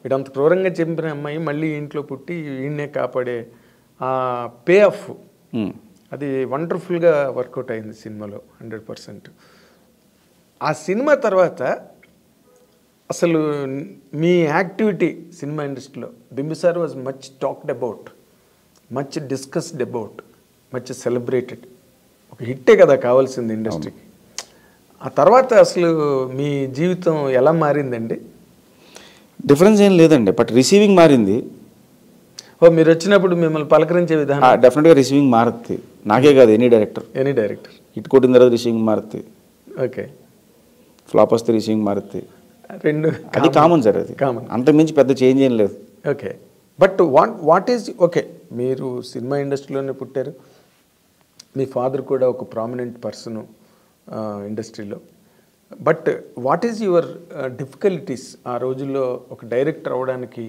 వీడంత క్రూరంగా చంపిన అమ్మాయి మళ్ళీ ఇంట్లో పుట్టి ఈయన్నే కాపాడే ఆ పే ఆఫ్ అది వండర్ఫుల్గా వర్కౌట్ అయింది సినిమాలో 100%. ఆ సినిమా తర్వాత అసలు మీ యాక్టివిటీ సినిమా ఇండస్ట్రీలో Bimbisara was much talked about, much discussed about, much celebrated. ఒక హిట్టే కదా కావాల్సింది ఇండస్ట్రీకి. ఆ తర్వాత అసలు మీ జీవితం ఎలా మారిందండి? డిఫరెన్స్ ఏం లేదండి, బట్ రిసీవింగ్ మారింది. మీరు వచ్చినప్పుడు మిమ్మల్ని పలకరించే విధానం డెఫినెట్గా రిసీవింగ్ మారుతుంది. నాకే కాదు, ఎనీ డైరెక్టర్ హిట్ కొట్టిన తర్వాత రిసీవింగ్ మారుతుంది. ఓకే, ఫ్లాప్ వస్తే రిసీవింగ్ మారుతుంది. రెండు అది కామన్ సార్, అది కామన్, అంతకుమించి పెద్ద చేంజ్ ఏం లేదు. Okay, but what is okay, మీరు సినిమా ఇండస్ట్రీలోనే పుట్టారు, మీ ఫాదర్ కూడా ఒక ప్రామినెంట్ పర్సన్ ఇండస్ట్రీలో. But what is your difficulties ఆ రోజుల్లో ఒక డైరెక్టర్ అవ్వడానికి?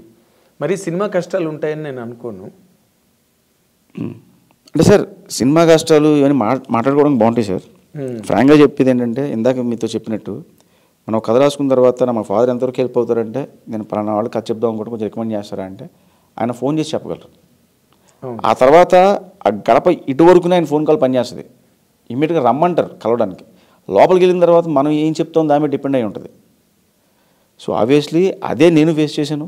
మరి సినిమా కష్టాలు ఉంటాయని నేను అనుకోను. అంటే సార్ సినిమా కష్టాలు ఇవన్నీ మాట్లాడుకోవడం బాగుంటాయి సార్. ఫ్రాంక్గా చెప్పేది ఏంటంటే, ఇందాక మీతో చెప్పినట్టు మనం కథ రాసుకున్న తర్వాత మా ఫాదర్ ఎంతవరకు హెల్ప్ అవుతారంటే, నేను పలానా వాళ్ళు కథ చెప్దాం అనుకుంటే కొంచెం రికమెండ్ చేస్తారా అంటే ఆయన ఫోన్ చేసి చెప్పగలరు. ఆ తర్వాత ఆ గడప ఇటువరకునే ఆయన ఫోన్ కాల్ పనిచేస్తుంది. ఇమ్మీడియట్గా రమ్మంటారు కలవడానికి. లోపలికి వెళ్ళిన తర్వాత మనం ఏం చెప్తాం దాని మీద డిపెండ్ అయి ఉంటుంది. సో ఆబ్వియస్లీ అదే నేను ఫేస్ చేశాను.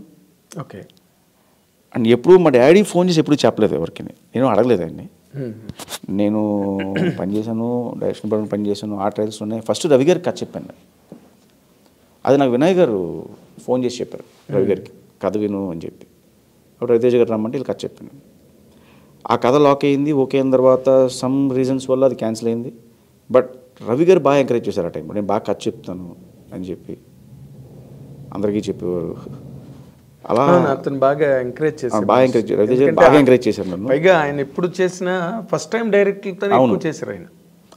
ఓకే, అండ్ ఎప్పుడు మా డాడీ ఫోన్ చేసి ఎప్పుడు చెప్పలేదు ఎవరికి, నేను అడగలేదు ఆయన్ని. నేను పనిచేశాను, డైరెక్షన్ డిపార్ట్మెంట్ పనిచేశాను, ఆ ట్రయల్స్లోనే ఫస్ట్ రవి గారికి కథ చెప్పాను. అది నాకు వినయ్ గారు ఫోన్ చేసి చెప్పారు, రవి గారికి కథ విను అని చెప్పి. అప్పుడు రవితేజ గారు రమ్మంటే వీళ్ళు కథ చెప్పాను. ఆ కథ లాక్ అయింది. ఓకే అయిన తర్వాత సమ్ రీజన్స్ వల్ల అది క్యాన్సిల్ అయింది. బట్ రవి గారు బాగా ఎంకరేజ్ చేశారు ఆ టైంలో, నేను బాగా కథ చెప్తాను అని చెప్పి అందరికీ చెప్పేవారు. అలా అతను బాగా ఎంకరేజ్ చేశారు, బాగా ఎంకరేజ్ చేశారు నన్ను. పైగా ఆయన ఎప్పుడు చేసినా ఫస్ట్ టైం డైరెక్టర్తో చేశారు.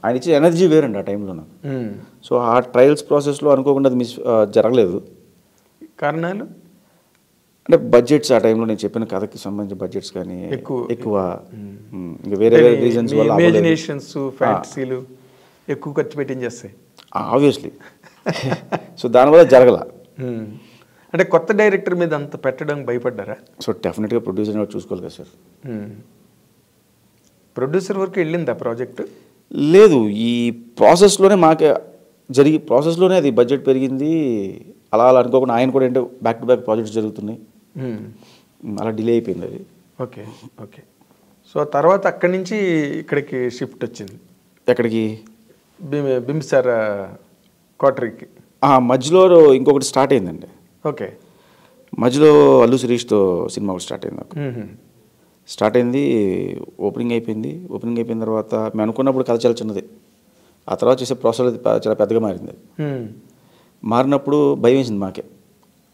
ఆయన ఇచ్చే ఎనర్జీ వేరండి ఆ టైంలో నాకు. సో ఆ ట్రయల్స్ ప్రాసెస్లో అనుకోకుండా అది జరగలేదు. కారణాలు అంటే బడ్జెట్స్, ఆ టైంలో నేను చెప్పిన కథకి సంబంధించిన బడ్జెట్స్ కానీ ఎక్కువ, ఇంకా వేరే వేరే రీజన్స్ వల్ల ఇమాజినేషన్స్, ఫ్యాంటసీలు ఎక్కువ ఖర్చు పెట్టించేస్తాయి ఆబ్వియస్లీ. సో దానివల్ల జరగల. అంటే కొత్త డైరెక్టర్ మీద అంత పెట్టడం భయపడ్డారా? సో డెఫినెట్గా ప్రొడ్యూసర్ చూసుకోవాలి కదా సార్. ప్రొడ్యూసర్ వరకు వెళ్ళింది ఆ ప్రాజెక్ట్? లేదు, ఈ ప్రాసెస్లోనే మాకే ప్రాసెస్లోనే అది బడ్జెట్ పెరిగింది. అలా అలా అనుకోకుండా ఆయన కూడా ఏంటో బ్యాక్ టు బ్యాక్ ప్రాజెక్ట్స్ జరుగుతున్నాయి, అలా డిలే అయిపోయింది అది. Okay okay. సో తర్వాత అక్కడి నుంచి ఇక్కడికి షిఫ్ట్ వచ్చింది. ఎక్కడికి? బింబిసార్ క్వార్టర్కి. మధ్యలో ఇంకొకటి స్టార్ట్ అయిందండి. ఓకే, మధ్యలో అల్లు శిరీష్తో సినిమా ఒకటి స్టార్ట్ అయింది నాకు. స్టార్ట్ అయింది, ఓపెనింగ్ అయిపోయింది. ఓపెనింగ్ అయిపోయిన తర్వాత మేము అనుకున్నప్పుడు కథ చాలా చిన్నది, ఆ తర్వాత చేసే ప్రాసెస్ చాలా పెద్దగా మారింది. మారినప్పుడు భయం వేసింది మాకే,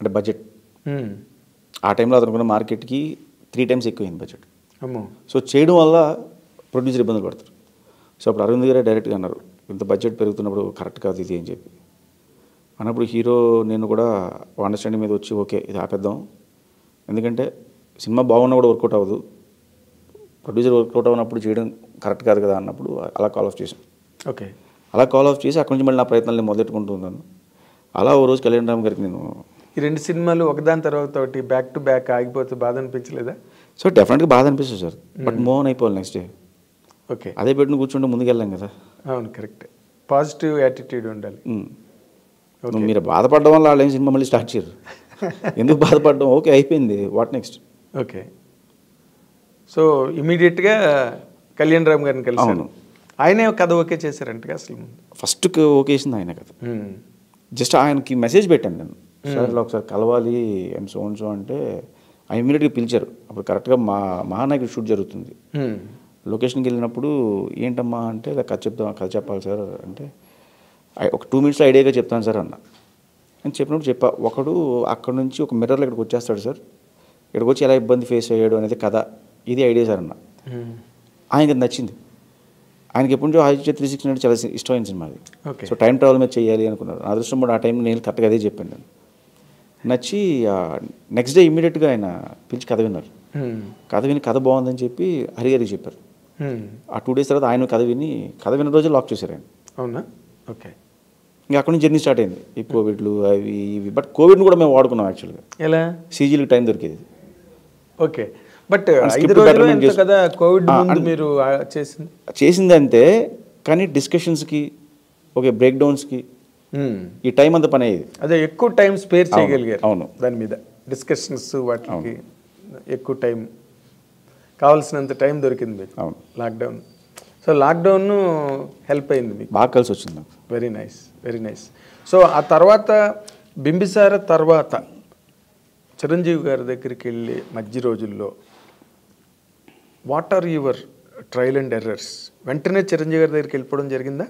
అంటే బడ్జెట్. ఆ టైంలో అతనుకున్న మార్కెట్కి 3 times ఎక్కువైంది బడ్జెట్. సో చేయడం వల్ల ప్రొడ్యూసర్ ఇబ్బందులు పడతారు. సో అప్పుడు అరవింద్ గారే డైరెక్ట్గా అన్నారు, ఇంత బడ్జెట్ పెరుగుతున్నప్పుడు కరెక్ట్ కాదు ఇది అని చెప్పి అన్నప్పుడు హీరో నేను కూడా అండర్స్టాండింగ్ మీద వచ్చి ఓకే ఇది ఆపేద్దాం, ఎందుకంటే సినిమా బాగున్నా కూడా వర్కౌట్ అవ్వదు, ప్రొడ్యూసర్ వర్కౌట్ అవ్వనప్పుడు చేయడం కరెక్ట్ కాదు కదా అన్నప్పుడు అలా కాల్ ఆఫ్ చేశాను. ఓకే, అలా కాల్ ఆఫ్ చేసి అక్కడి నుంచి మళ్ళీ నా ప్రయత్నాలు మొదలెట్టుకుంటూ ఉన్నాను. అలా ఓ రోజు కళ్యాణ్ రామ్ గారికి నేను ఈ 2 సినిమాలు ఒకదాని తర్వాత ఒకటి బ్యాక్ టు బ్యాక్ ఆగిపోతే బాధ అనిపించలేదా? సో డెఫినెట్గా బాధ అనిపిస్తుంది సార్, బట్ మూవ్ ఆన్ అయిపోవాలి నెక్స్ట్ డే. ఓకే, అదే పెట్టుకుని కూర్చుంటే ముందుకెళ్ళాం కదా. అవును, కరెక్ట్. పాజిటివ్ యాటిట్యూడ్ ఉండాలి. మీరు బాధపడడం వల్ల వాళ్ళు ఏం సినిమా మళ్ళీ స్టార్ట్ చేయరు. ఎందుకు బాధపడడం? ఓకే అయిపోయింది, వాట్ నెక్స్ట్? ఓకే, సో ఇమీడియట్గా కళ్యాణ్ రామ్ గారిని కలిసాను. ఆయనే కథ ఓకే చేశారంటే అసలు ఫస్ట్ ఓకే చేసింది ఆయన కదా. జస్ట్ ఆయనకి మెసేజ్ పెట్టాను నేను, సార్ ఇలా ఒకసారి కలవాలి ఐఎమ్ సో అండ్ సో అంటే ఆయన ఇమీడియట్గా పిలిచారు. అప్పుడు కరెక్ట్గా మహానాయకుడు షూట్ జరుగుతుంది. లొకేషన్కి వెళ్ళినప్పుడు ఏంటమ్మా అంటే ఇలా కథ చెప్పాలి సార్ అంటే ఒక 2 minutes ఐడియాగా చెప్తాను సార్ అన్న. అని చెప్పినప్పుడు చెప్పా, ఒకడు అక్కడ నుంచి ఒక మిర్రర్లో ఇక్కడికి వచ్చేస్తాడు సార్, ఇక్కడికి వచ్చి ఎలా ఇబ్బంది ఫేస్ అయ్యాడు అనేది కథ, ఇది ఐడియా సార్ అన్న. ఆయనకి నచ్చింది. ఆయనకి ఎప్పుడు నుంచో ఆదిత్య 360 చాలా ఇష్టమైన సినిమా అది. సో టైం ట్రావెల్ మీద చేయాలి అనుకున్నారు. నా అదృష్టం కూడా ఆ టైం నేను కరెక్ట్గా అదే చెప్పాను. నేను నచ్చి నెక్స్ట్ డే ఇమ్మీడియట్గా ఆయన పిలిచి కథ విన్నారు. కథ విని కథ బాగుందని చెప్పి హరిగారికి చెప్పారు. ఆ 2 days తర్వాత ఆయన కథ విన్న రోజు లాక్ చేశారు ఆయన. అవునా? ఓకే. ఇంకా అక్కడ నుంచి జర్నీ స్టార్ట్ అయింది. ఈ కోవిడ్లు అవి ఇవి. బట్ కోవిడ్ని కూడా మేము వాడుకున్నాం యాక్చువల్గా. ఎలా? సీజీలకు టైం దొరికేది. ఓకే. బట్ 5 రోజులు ఎంత కదా కోవిడ్ ముందు మీరు చేసింది అంతే, కానీ డిస్కషన్స్కి ఓకే బ్రేక్ డౌన్స్కి ఈ టైం అంతా పని అయ్యేది. అదే ఎక్కువ టైం స్పేర్ చేయగలిగారు. అవును. దాని మీద డిస్కషన్స్ వాటికి ఎక్కువ టైం కావాల్సినంత టైం దొరికింది మీకు. అవును. లాక్డౌన్. సో లాక్డౌన్ హెల్ప్ అయింది మీకు. బాగా కలిసి వచ్చింది నాకు. Very nice, very nice. So ఆ తర్వాత బింబిసార తర్వాత చిరంజీవి గారి దగ్గరికి వెళ్ళి మధ్య రోజుల్లో what are your trial and errors? వెంటనే చిరంజీవి గారి దగ్గరికి వెళ్ళిపోవడం జరిగిందా?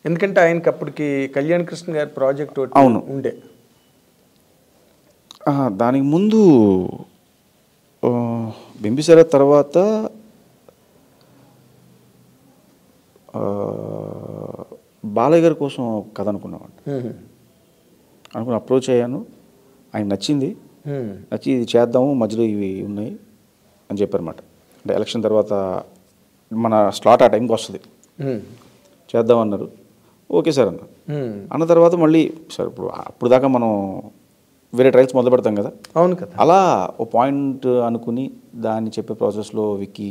ఎందుకంటే ఆయనకి అప్పటికి కళ్యాణ్ కృష్ణ గారి ప్రాజెక్ట్ ఒకటి ఉండే. దానికి ముందు బింబిసార తర్వాత బాలయ్య గారి కోసం కథ అనుకున్నామండి. అనుకుని అప్రోచ్ అయ్యాను. ఆయన నచ్చింది. నచ్చి ఇది చేద్దాము, మధ్యలో ఇవి ఉన్నాయి అని చెప్పారన్నమాట. అంటే ఎలక్షన్ తర్వాత మన స్లాట్ ఆ టైంకి వస్తుంది, చేద్దామన్నారు. ఓకే సార్ అన్న తర్వాత మళ్ళీ సార్ అప్పుడు దాకా మనం వేరే ట్రయల్స్ మొదలు పెడతాం కదా. అవును కదా. అలా ఓ పాయింట్ అనుకుని దాన్ని చెప్పే ప్రాసెస్లో విక్కీ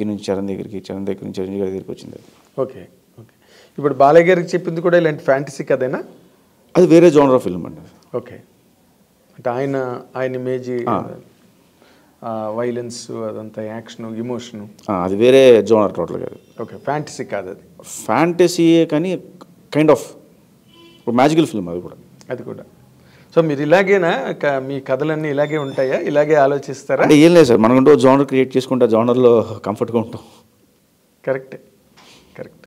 నుంచి చరణ్ దగ్గరికి, చరణ్ దగ్గర నుంచి చిరంజీవి గారి దగ్గరికి వచ్చింది. Okay okay. ఇప్పుడు బాలయ్య గారికి చెప్పింది కూడా ఇలాంటి ఫ్యాంటసీ కదేనా? అది వేరే జోనర్ ఆఫ్ ఫిల్మ్ అండి. ఓకే. అంటే ఆయన ఇమేజ్ వైలెన్స్ అదంతా యాక్షన్ ఇమోషను అది వేరే జోనర్ టోటల్గా. ఓకే. ఫ్యాంటసీ కాదు అది. ఫ్యాంటసీయే కానీ కైండ్ ఆఫ్ మ్యాజికల్ ఫిల్మ్ అది కూడా. అది కూడా. సో మీరు ఇలాగేనా మీ కథలన్నీ ఇలాగే ఉంటాయా? ఇలాగే ఆలోచిస్తారా? అంటే ఏం లేదు సార్, మనకుంటూ జోనర్ క్రియేట్ చేసుకుంటే జోనర్లో కంఫర్ట్గా ఉంటాం. కరెక్టే, కరెక్ట్.